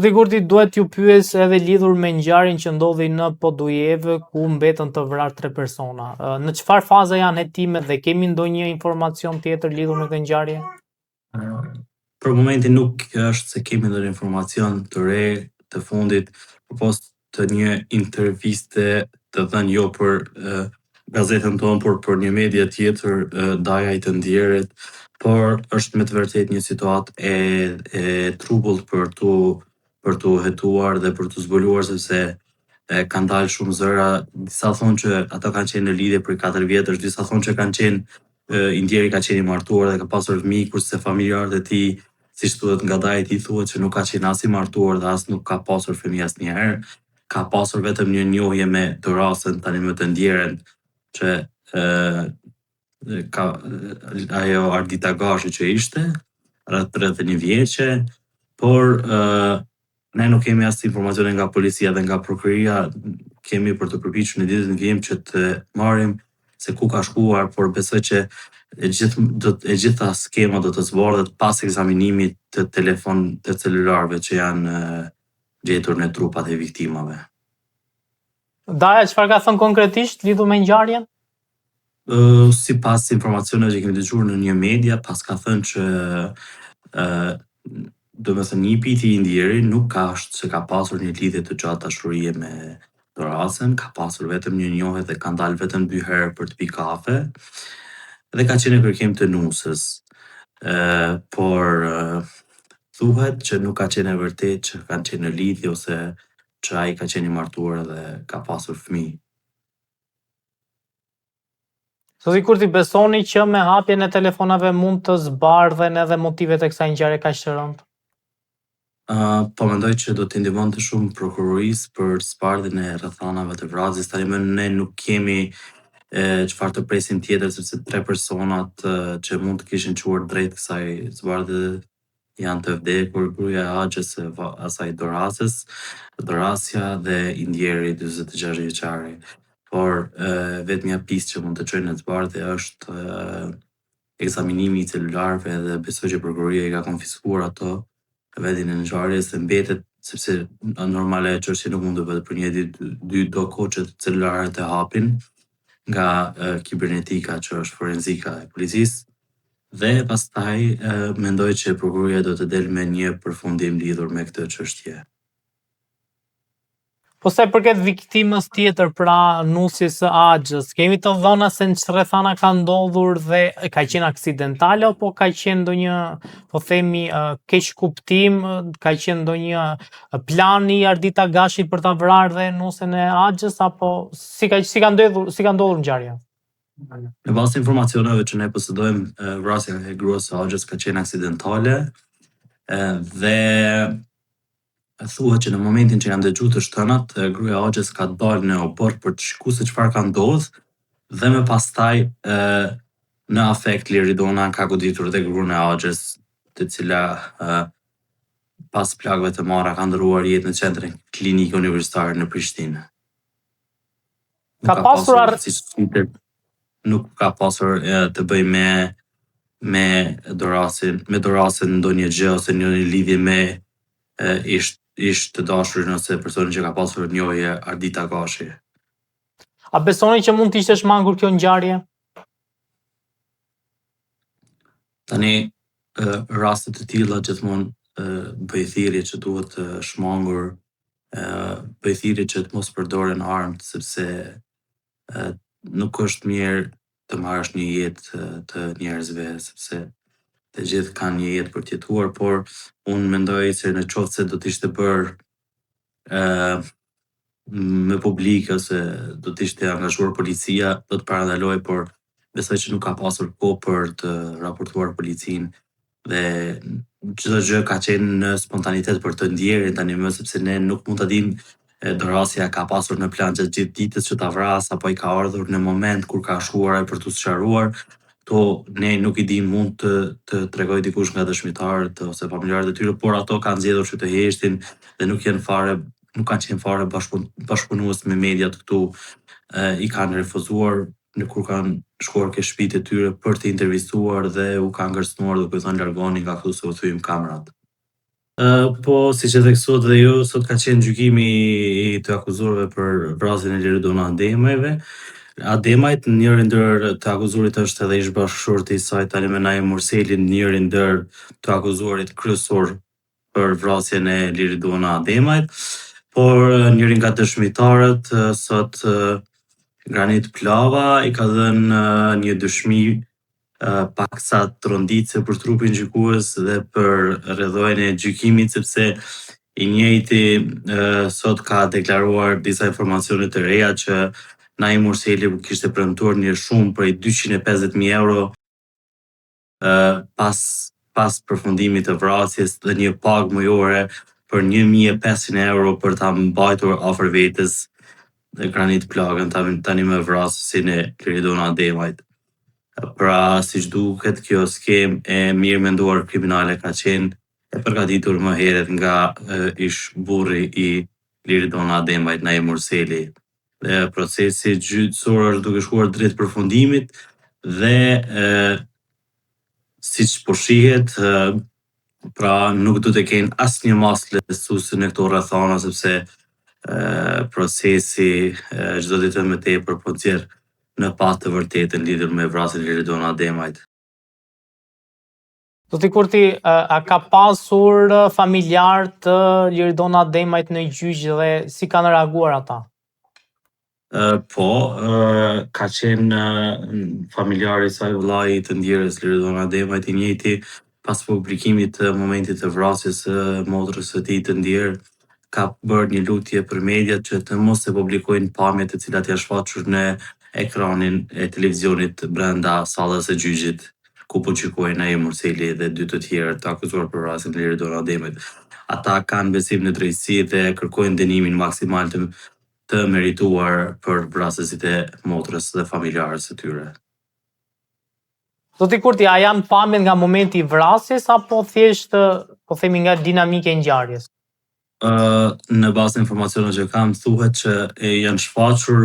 Sigurti duhet ju pyes edhe lidhur me ngjarjen që ndodhi në Podujevë ku mbetën të vrarë 3 persona. Në çfarë faze janë hetimet dhe kemi ndonjë informacion tjetër lidhur me këtë ngjarje? Për momentin nuk është se kemi ndonjë informacion të re të fundit përpost të një interviste të dhënë jo për gazetën tonë, por për një media tjetër, Daja i të Ndjerit, por është me të vërtetë një situatë e trupullt për tu hetuar dhe për tu zbuluar sepse kanë dalë shumë zëra, disa thonë që ato kanë qenë në lidhje për 4 vjetësh, disa thonë që kanë qenë i Ndjeri ka qenë i martuar dhe ka pasur fëmijë, kurse familjarët e tij, siç thuhet nga Daja, i tij thuhet që nuk ka qenë as i martuar dhe as nuk ka pasur fëmijë asnjëherë. Ka pasur vetëm një njohje me Dorasën, tani me të Ndjeren, që ka ajo Ardita Gashi që ishte rreth 31 vjeçe, por ne nuk kemi as informacione nga policia dhe nga prokuroria, kemi për të përpiqur në ditët në vijim që të marrim se ku ka shkuar, por besoj që e gjitha skema do të zbardhet pas ekzaminimit të të celularëve që janë gjetur në trupat e viktimave. Daja çfarë ka thënë konkretisht lidhur me ngjarjen? Sipas informacioneve që kemi dëgjuar në një media, pas ka thënë që domethënë një piti i Ndjeri nuk ka se ka pasur një lidhje të gjatë dashurie me Dorasën, ka pasur vetëm një njohje dhe kanë dalë vetëm 2 herë për të pi kafe dhe ka qenë në kërkim të nusës. Por thuhet që nuk ka qenë e vërtetë që kanë qenë në lidhje ose që ai ka qenë i martuar dhe ka pasur fëmijë. Sigurti besoni që me hapjen e telefonave mund të zbardhen edhe motivet e kësaj ngjarje kaq të rëndë? Po mendoj që do t'i ndihmonte shumë prokurorisë për zbardhjen e rrethanave të vrasjes. Tani ne nuk kemi çfarë të presim tjetër sepse 3 personat që mund të kishin quar drejt kësaj zbardhje janë të vdekur, gruaja e Axhës së asaj Dorasës, Dorasja dhe i Ndjeri 46 vjeçari. Por vetmja pistë që mund të çojë në zbardhje është ekzaminimi i celularëve dhe besoj që prokuroria i ka konfiskuar ato vendin e ngjarjes dhe mbetet sepse normale çështja nuk mund të bëhet për një ditë, do kohë që celularët e hapin nga kibernetika që është forenzika e policisë dhe pastaj mendoj që prokuroria do të delë me një përfundim lidhur me këtë çështje. Po sa i përket viktimës tjetër, pra nusjes së Axhës, kemi të dhëna se në rrethana ka ndodhur dhe ka qenë aksidentale apo ka qenë ndonjë, po themi, keq kuptim, ka qenë ndonjë plan i Ardita Gashit për ta vrarë dhe nusën e Axhës apo si ka ndodhur ngjarja? Në bazë të informacioneve që ne posedojmë, vrasja e gruas së Axhës ka qenë aksidentale dhe thuhet që në momentin që janë dëgjuar të shtënat, gruaja e Axhës ka dalë në opor për të shikuar se çfarë ka ndodhur dhe më pastaj në afekt Liridona ka goditur dhe gruan e Axhës, të cila pas plagëve të marra ka ndëruar jetë në qendrin klinik universitar në Prishtinë. Nuk ka pasur të bëjë me Dorasën ndonjë gjë ose një lidhje me ish të dashurin ose personin që ka pasur njohje Ardita Gashi. A besoni që mund të ishte shmangur kjo ngjarje? Tani raste të tilla gjithmonë bëj thirrje që duhet të shmangur, bëj thirrje që të mos përdoren armë sepse nuk është mirë të marrësh një jetë të njerëzve sepse të gjithë kanë një jetë për të jetuar, por unë mendoj se në qoftë se do të ishte bërë me publik ose do të ishte angazhuar policia, do të parandaloj, por besoj që nuk ka pasur kohë për të raportuar policinë dhe çdo gjë ka qenë në spontanitet për të Ndjerin tani më, sepse ne nuk mund ta dimë Dorasja ka pasur në plan gjatë gjithë ditës që ta vrasë apo i ka ardhur në moment kur ka shkuar ai për t'u sqaruar. Kto ne nuk i dim, mund të tregoj dikush nga dëshmitarët ose familjarët e tyre, por ato kanë zgjedhur që të heqtin dhe nuk kanë qenë fare bashkëpunues me mediat këtu, i kanë refuzuar kur kanë shkuar ke shtëpitë e tyre për të intervistuar dhe u kanë ngërcënuar duke thënë largoni nga këtu se u thyejmë kamerat. Po, si që theksuat dhe ju, sot ka qenë gjykimi i të akuzuarve për vrasjen e Liridona Ademajve. Ademajt, njëri ndër të akuzuarit është edhe ish bashkëshorti i saj Tani Naim Murseli, njëri ndër të akuzuarit kryesor për vrasjen e Liridona Ademajt, por njëri nga dëshmitarët sot Granit Plava i ka dhënë një dëshmi paksa trondice për trupin gjykues dhe për rrethojën e gjykimit, sepse i njëjti sot ka deklaruar disa informacione të reja që Naim Murseli kishte premtuar një shumë prej 250.000 euro pas përfundimit të vrasjes dhe një pagë mujore për 1.500 euro për ta mbajtur afër vetes dhe Granit Plagën tani me vrasësin e Liridona Ademajt. Pra, si që duket, kjo skem e mirë menduar kriminale ka qenë e përgatitur më heret nga ish burri i Liridona Ademajt, Naim Murseli. Dhe procesi gjyqësor është duke shkuar drejt përfundimit dhe siç po shihet, pra nuk do të kenë asnjë masë lehtësuese në këto rrethana, sepse procesi çdo ditë më tepër po nxjerr në pas të vërtetën lidhur me vrasjen e Liridona Ademajt. Zoti Kurti, a ka pasur familjar të Liridona Ademajt në gjyq dhe si kanë reaguar ata? Po, ka qenë familjari i saj, vllai i të ndjerës Liridona Ademajt, i njëjti pas publikimit të momentit të vrasjes së motrës së tij të ndjerë, ka bërë një lutje për mediat që të mos e publikojnë pamjet të cilat janë shfaqur në ekranin e televizionit brenda sallës së gjyqit, ku po gjykohen Naim Murseli dhe 2 të tjerë të akuzuar për vrasjen e Liridona Ademajt. Ata kanë besim në drejtësi dhe kërkojnë dënimin maksimal të merituar për vrasësit e motrës dhe familjarës së tyre. Zoti Kurti, a janë pamjet nga momenti i vrasjes apo thjesht po themi nga dinamika e ngjarjes? Në bazë të informacioneve që kam, thuhet që janë shfaqur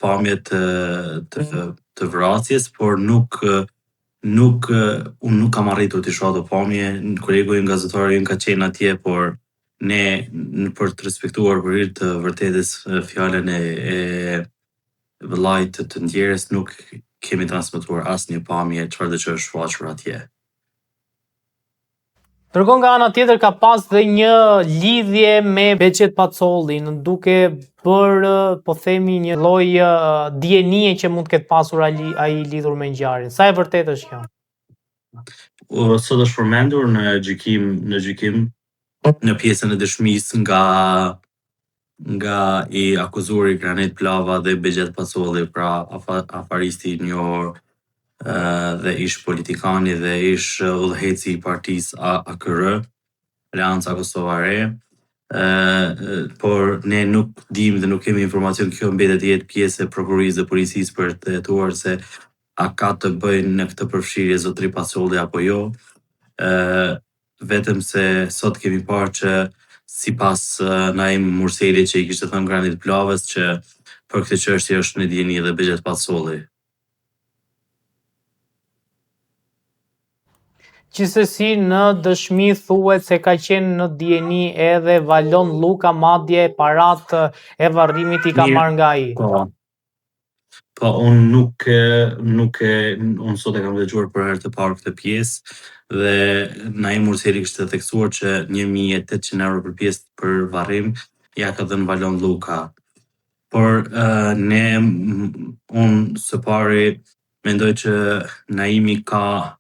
pamjet të vrasjes, por unë nuk kam arritur të shoh ato pamje. Kolegu im gazetari im ka qenë atje, por ne për të respektuar për hir të vërtetës fjalën e vëllait të ndjerës nuk kemi transmetuar asnjë pamje çfarëdo që është shfaqur atje. Ndërkohë nga ana tjetër ka pas dhe një lidhje me Behçet Pacollin, duke bërë, po themi, një lloj dienie që mund të ketë pasur ai lidhur me ngjarjen. Sa e vërtetë është kjo? Sot është përmendur në gjykim në pjesën e dëshmisë nga i akuzuari Granit Plava dhe Behçet Pacolli, pra afaristi i njohur dhe ish politikani dhe ish udhëheci i partisë AKR, Aleanca Kosova e Re, por ne nuk dim dhe nuk kemi informacion, kjo mbetet të jetë pjesë e prokurorisë dhe policisë për të hetuar se a ka të bëjnë në këtë përfshirje zotëri Pacolli apo jo. Vetëm se sot kemi parë që sipas Naim Murseli që i kishte thënë Granit Plavës që për këtë çështje është në dieni dhe Behçet Pacolli. Gjithsesi, në dëshmi thuhet se ka qenë në dieni edhe Valon Luka, madje paratë e varrimit i ka marrë nga ai. Po, unë unë sot e kam dëgjuar për herë të parë këtë pjesë dhe Naim Murseli kishte theksuar që 1.800 euro për pjesë për varrim ja ka dhënë Valon Luka. Por unë së pari mendoj që Naimi ka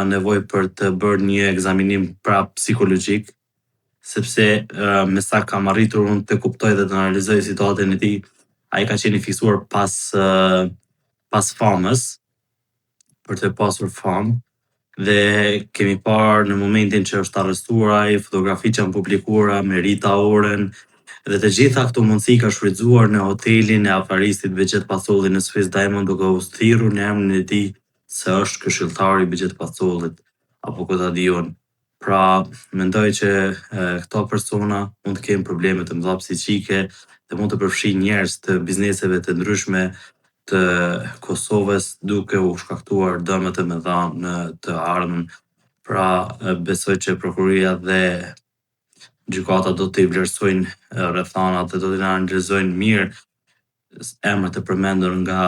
nevojë për të bërë një ekzaminim prap psikologjik, sepse me sa kam arritur unë të kuptoj dhe të analizoj situatën e tij, ai ka qenë i fiksuar pas famës, për të pasur famë, dhe kemi parë në momentin që është arrestuar ai, fotografi që janë publikuara me Rita Oren, dhe të gjitha këto mundësi ka shfrytzuar në hotelin e afaristit Behçet Pacolli në Swiss Diamond, duke u thirrur në emrin e tij se është këshilltari i Behçet Pacollit, apo këtë diun. Pra, mendoj që këto persona mund të kenë probleme të mëdha psiqike dhe mund të përfshin njerëz të bizneseve të ndryshme të Kosovës, duke u shkaktuar dëme të mëdha në të ardhmen Pra, besoj që prokuroria dhe gjykata do të i vlerësojnë rrethanat dhe do t'i analizojnë mirë emrat e përmendur nga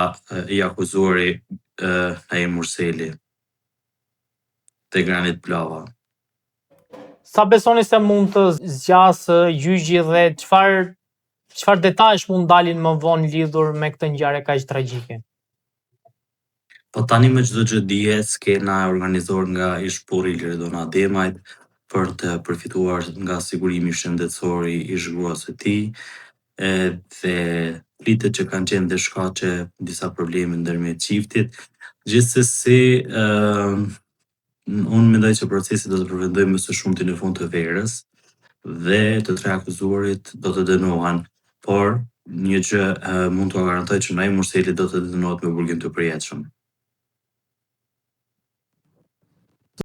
i akuzuari Naim Murseli te Granit Plava. Sa besoni se mund të zgjasë gjyqi dhe çfarë detajsh mund dalin më vonë lidhur me këtë ngjarje kaq tragjike? Po tani me çdo gjë dihet, skena e organizuar nga ish-burri Liridon Ademajt për të përfituar nga sigurimi shëndetësor i ish-gruas së tij, dhe pritet që kanë qenë dhe shkaqe disa probleme ndërmjet çiftit. Gjithsesi, unë mendoj që procesi do të përfundojë më së shumti në fund të verës dhe të tre akuzuarit do të dënohen, por një gjë mund t'ua garantoj që Naim Murseli do të dënohet me burgim të përjetshëm.